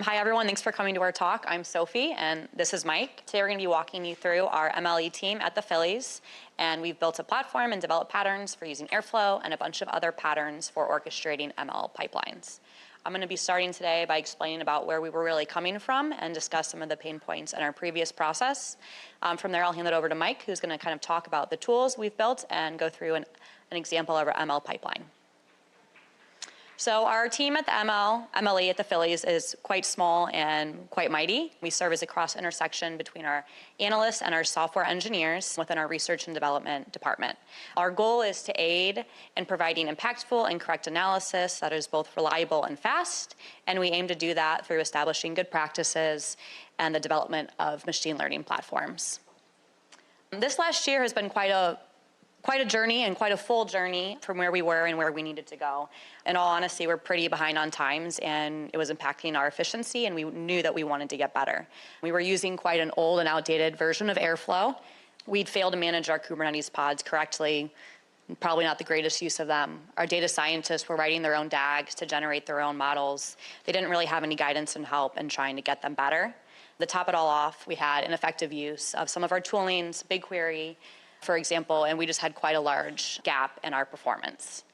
Hi everyone, thanks for coming to our talk. I'm Sophie and this is Mike. Today we're going to be walking you through our MLE team at the Phillies, and we've built a platform and developed patterns for using airflow and a bunch of other patterns for orchestrating ML pipelines. I'm going to be starting today by explaining about where we were really coming from and discuss some of the pain points in our previous process. From there I'll hand it over to Mike, who's going to kind of talk about the tools we've built and go through an example of our ML pipeline. So our team at the MLE at the Phillies is quite small and quite mighty. We serve as a cross intersection between our analysts and our software engineers within our research and development department. Our goal is to aid in providing impactful and correct analysis that is both reliable and fast, and we aim to do that through establishing good practices and the development of machine learning platforms. This last year has been quite a journey and quite a full journey from where we were and where we needed to go. In all honesty, we're pretty behind on times and it was impacting our efficiency, and we knew that we wanted to get better. We were using quite an old and outdated version of Airflow. We'd failed to manage our Kubernetes pods correctly, probably not the greatest use of them. Our data scientists were writing their own DAGs to generate their own models. They didn't really have any guidance and help in trying to get them better. To top it all off, we had ineffective use of some of our toolings, BigQuery, for example, and we just had quite a large gap in our performance.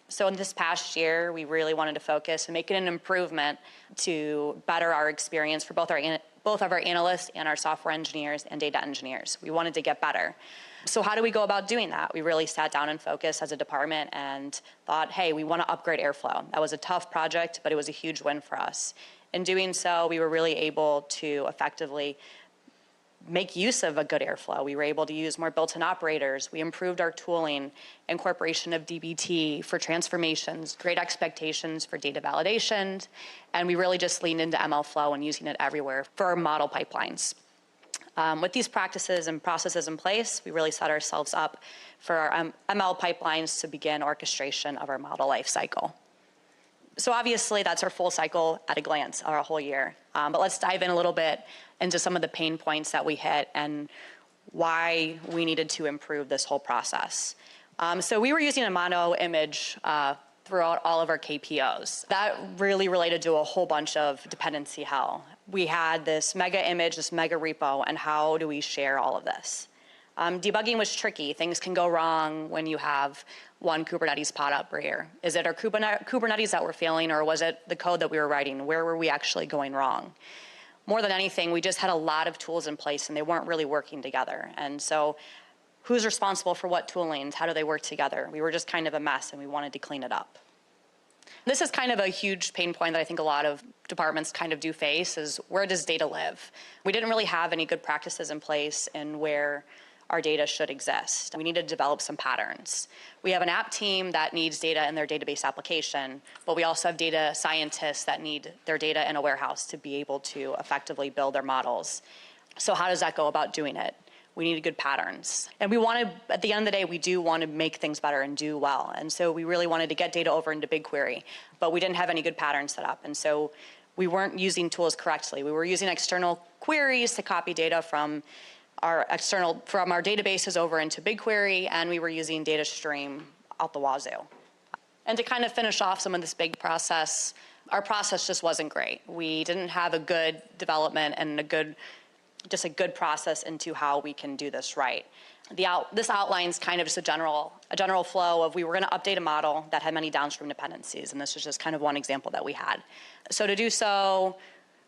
So in this past year, we really wanted to focus and make it an improvement to better our experience for both of our analysts and our software engineers and data engineers. We wanted to get better. So how do we go about doing that? We really sat down and focused as a department and thought, hey, we want to upgrade Airflow. That was a tough project, but it was a huge win for us. In doing so, we were really able to effectively make use of a good airflow. We were able to use more built-in operators. We improved our tooling, incorporation of DBT for transformations, great expectations for data validation, and we really just leaned into MLflow and using it everywhere for our model pipelines. With these practices and processes in place, we really set ourselves up for our ML pipelines to begin orchestration of our model lifecycle. So obviously that's our full cycle at a glance, our whole year. But let's dive in a little bit into some of the pain points that we hit and why we needed to improve this whole process. So we were using a mono image throughout all of our KPOs. That really related to a whole bunch of dependency hell. We had this mega image, this mega repo, and how do we share all of this? Debugging was tricky. Things can go wrong when you have one Kubernetes pod operator. Is it our Kubernetes that were failing, or was it the code that we were writing? Where were we actually going wrong? More than anything, we just had a lot of tools in place and they weren't really working together. And so who's responsible for what toolings? How do they work together? We were just kind of a mess and we wanted to clean it up. This is kind of a huge pain point that I think a lot of departments kind of do face, is where does data live? We didn't really have any good practices in place in where our data should exist. We need to develop some patterns. We have an app team that needs data in their database application, but we also have data scientists that need their data in a warehouse to be able to effectively build their models. So how does that go about doing it? We need good patterns. And we want to, at the end of the day, we do want to make things better and do well. And so we really wanted to get data over into BigQuery, but we didn't have any good patterns set up. And so we weren't using tools correctly. We were using external queries to copy data from our databases over into BigQuery, and we were using data stream out the wazoo. And to kind of finish off some of this big process, our process just wasn't great. We didn't have a good development and a good process into how we can do this right. This outlines kind of just a general flow of, we were going to update a model that had many downstream dependencies, and this is just kind of one example that we had. So to do so,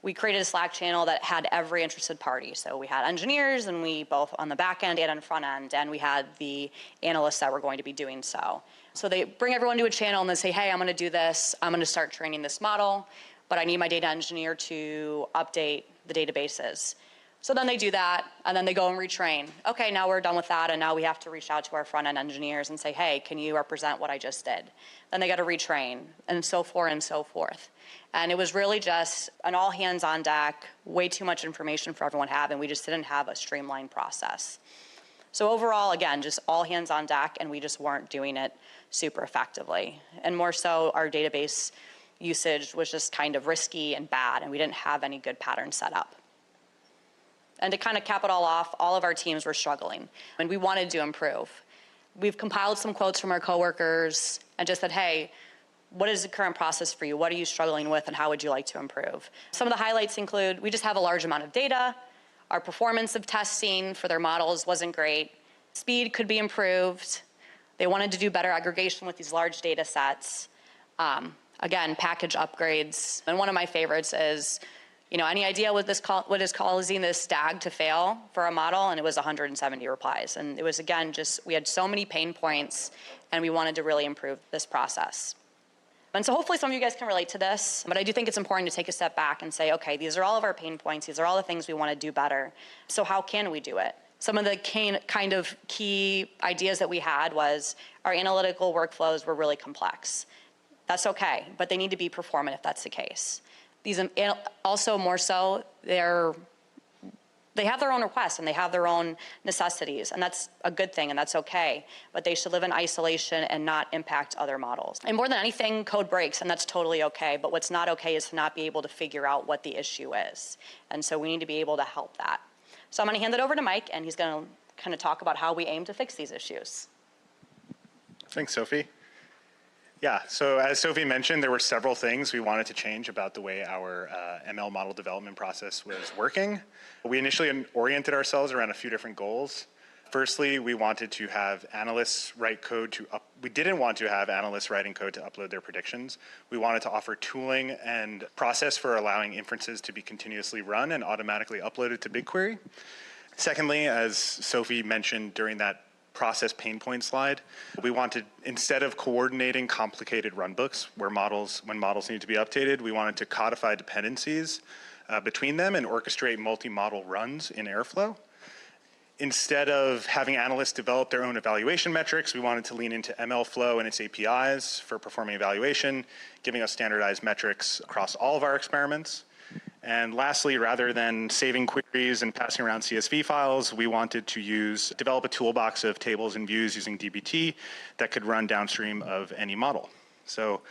we created a Slack channel that had every interested party. So we had engineers, and we both on the back end and on the front end, and we had the analysts that were going to be doing so. So they bring everyone to a channel and they say, hey, I'm going to do this. I'm going to start training this model, but I need my data engineer to update the databases. So then they do that, and then they go and retrain. Okay, now we're done with that, and now we have to reach out to our front-end engineers and say, hey, can you represent what I just did? Then they got to retrain, and so forth and so forth. And it was really just an all hands on deck, way too much information for everyone to have, and we just didn't have a streamlined process. So overall, again, just all hands on deck, and we just weren't doing it super effectively. And more so, our database usage was just kind of risky and bad, and we didn't have any good patterns set up. And to kind of cap it all off, all of our teams were struggling, and we wanted to improve. We've compiled some quotes from our coworkers and just said, hey, what is the current process for you? What are you struggling with, and how would you like to improve? Some of the highlights include, we just have a large amount of data. Our performance of testing for their models wasn't great. Speed could be improved. They wanted to do better aggregation with these large data sets. Again, package upgrades. And one of my favorites is, any idea what is causing this stag to fail for a model? And it was 170 replies. And it was, again, we had so many pain points, and we wanted to really improve this process. And so hopefully some of you guys can relate to this, but I do think it's important to take a step back and say, okay, these are all of our pain points. These are all the things we want to do better. So how can we do it? Some of the kind of key ideas that we had was our analytical workflows were really complex. That's okay, but they need to be performant if that's the case. These also more so, they have their own requests and they have their own necessities, and that's a good thing and that's okay, but they should live in isolation and not impact other models. And more than anything, code breaks, and that's totally okay, but what's not okay is to not be able to figure out what the issue is. And so we need to be able to help that. So I'm gonna hand it over to Mike, and he's gonna kind of talk about how we aim to fix these issues. Thanks, Sophie. Yeah, so as Sophie mentioned, there were several things we wanted to change about the way our ML model development process was working. We initially oriented ourselves around a few different goals. Firstly, we wanted to have analysts write code we didn't want to have analysts writing code to upload their predictions. We wanted to offer tooling and process for allowing inferences to be continuously run and automatically uploaded to BigQuery. Secondly, as Sophie mentioned during that process pain point slide, we wanted, instead of coordinating complicated runbooks when models need to be updated, we wanted to codify dependencies between them and orchestrate multi-model runs in Airflow. Instead of having analysts develop their own evaluation metrics, we wanted to lean into MLflow and its APIs for performing evaluation, giving us standardized metrics across all of our experiments. And lastly, rather than saving queries and passing around CSV files, we wanted to develop a toolbox of tables and views using dbt that could run downstream of any model. So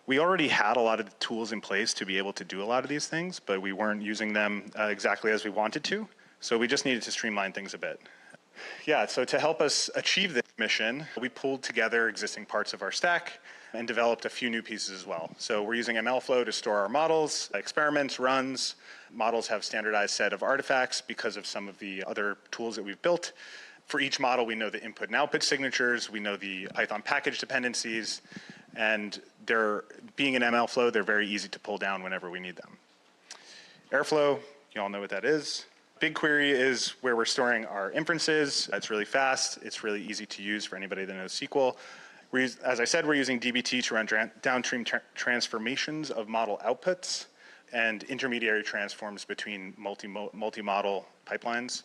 we already had a lot of the tools in place to be able to do a lot of these things, but we weren't using them exactly as we wanted to. So we just needed to streamline things a bit. Yeah, so to help us achieve this mission, we pulled together existing parts of our stack and developed a few new pieces as well. So we're using MLflow to store our models, experiments, runs. Models have standardized set of artifacts because of some of the other tools that we've built. For each model, we know the input and output signatures, we know the Python package dependencies, and being in MLflow, they're very easy to pull down whenever we need them. Airflow, you all know what that is. BigQuery is where we're storing our inferences. It's really fast. It's really easy to use for anybody that knows SQL. As I said, we're using dbt to run downstream transformations of model outputs and intermediary transforms between multi-model pipelines.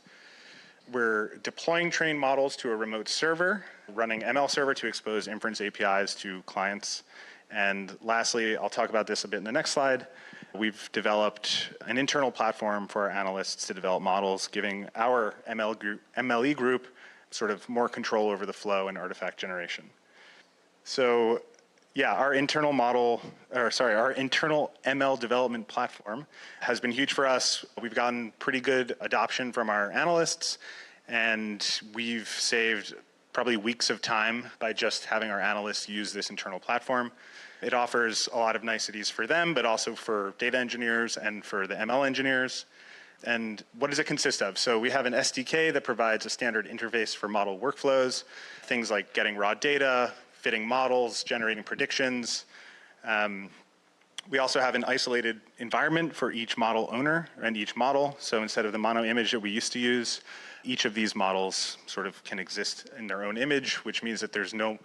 We're deploying trained models to a remote server, running ML server to expose inference APIs to clients. And lastly, I'll talk about this a bit in the next slide. We've developed an internal platform for our analysts to develop models, giving our MLE group sort of more control over the flow and artifact generation. So yeah, our internal ML development platform has been huge for us. We've gotten pretty good adoption from our analysts, and we've saved probably weeks of time by just having our analysts use this internal platform. It offers a lot of niceties for them, but also for data engineers and for the ML engineers. And what does it consist of? So we have an SDK that provides a standard interface for model workflows, things like getting raw data, fitting models, generating predictions. We also have an isolated environment for each model owner and each model. So instead of the mono image that we used to use, each of these models sort of can exist in their own image, which means that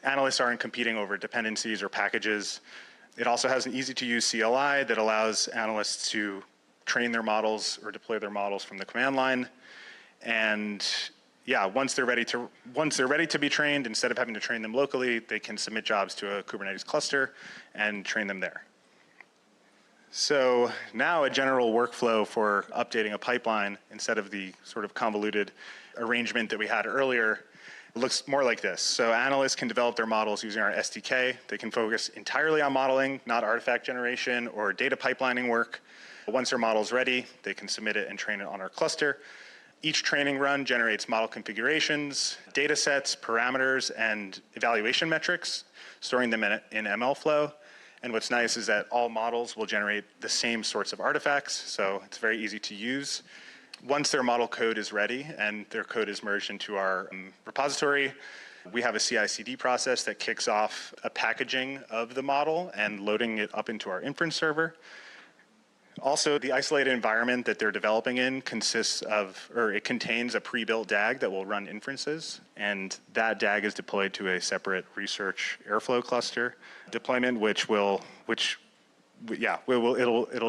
analysts aren't competing over dependencies or packages. It also has an easy to use CLI that allows analysts to train their models or deploy their models from the command line. And yeah, once they're ready to be trained, instead of having to train them locally, they can submit jobs to a Kubernetes cluster and train them there. So now a general workflow for updating a pipeline, instead of the sort of convoluted arrangement that we had earlier, looks more like this. So analysts can develop their models using our SDK. They can focus entirely on modeling, not artifact generation or data pipelining work. Once their model's ready, they can submit it and train it on our cluster. Each training run generates model configurations, data sets, parameters, and evaluation metrics, storing them in MLflow. And what's nice is that all models will generate the same sorts of artifacts, so it's very easy to use. Once their model code is ready and their code is merged into our repository, we have a CI/CD process that kicks off a packaging of the model and loading it up into our inference server. Also, the isolated environment that they're developing in contains a pre-built DAG that will run inferences, and that DAG is deployed to a separate research Airflow cluster deployment, it'll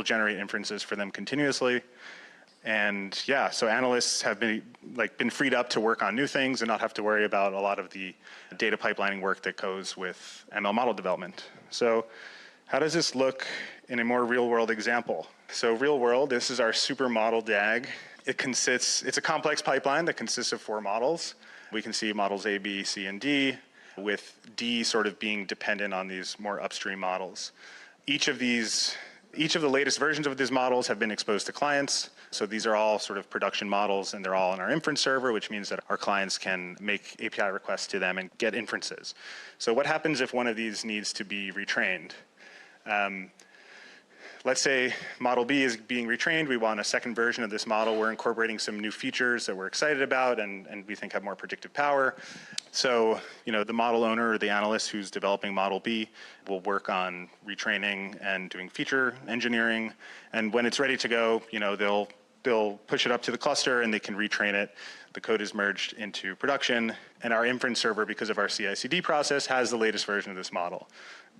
generate inferences for them continuously. And yeah, so analysts have been freed up to work on new things and not have to worry about a lot of the data pipelining work that goes with ML model development. So how does this look in a more real-world example? So real world, this is our super model DAG. It's a complex pipeline that consists of 4 models. We can see models A, B, C, and D, with D sort of being dependent on these more upstream models. Each of the latest versions of these models have been exposed to clients. So these are all sort of production models, and they're all in our inference server, which means that our clients can make API requests to them and get inferences. So what happens if one of these needs to be retrained? Let's say model B is being retrained. We want a second version of this model. We're incorporating some new features that we're excited about and we think have more predictive power. So, the model owner or the analyst who's developing model B will work on retraining and doing feature engineering. And when it's ready to go, they'll push it up to the cluster and they can retrain it. The code is merged into production, and our inference server, because of our CI/CD process, has the latest version of this model.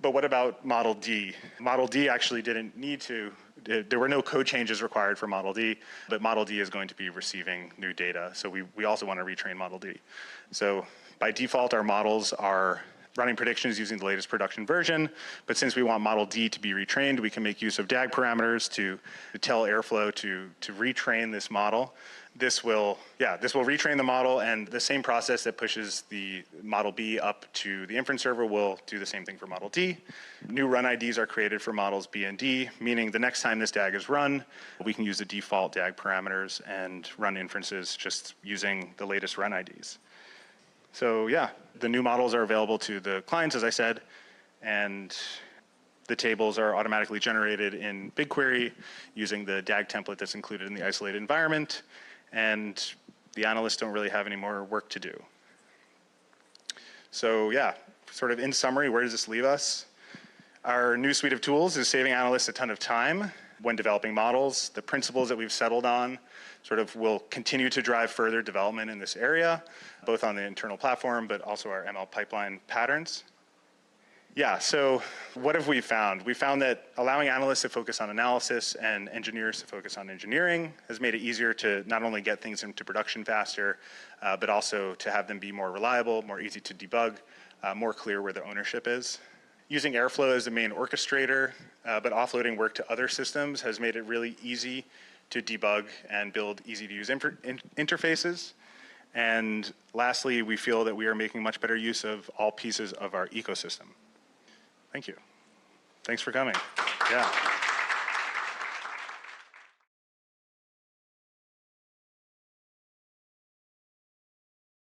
But what about Model D? Model D actually didn't need to, there were no code changes required for Model D, but Model D is going to be receiving new data. So we also want to retrain Model D. So by default, our models are running predictions using the latest production version, but since we want Model D to be retrained, we can make use of DAG parameters to tell Airflow to retrain this model. This will retrain the model, and the same process that pushes the Model B up to the inference server will do the same thing for Model D. New run IDs are created for models B and D, meaning the next time this DAG is run, we can use the default DAG parameters and run inferences just using the latest run IDs. So yeah, the new models are available to the clients, as I said, and the tables are automatically generated in BigQuery using the DAG template that's included in the isolated environment. And the analysts don't really have any more work to do. So yeah, sort of in summary, where does this leave us? Our new suite of tools is saving analysts a ton of time when developing models. The principles that we've settled on sort of will continue to drive further development in this area, both on the internal platform, but also our ML pipeline patterns. Yeah, so what have we found? We found that allowing analysts to focus on analysis and engineers to focus on engineering has made it easier to not only get things into production faster, but also to have them be more reliable, more easy to debug, more clear where the ownership is. Using Airflow as the main orchestrator, but offloading work to other systems has made it really easy to debug and build easy-to-use interfaces. And lastly, we feel that we are making much better use of all pieces of our ecosystem. Thank you. Thanks for coming. Yeah.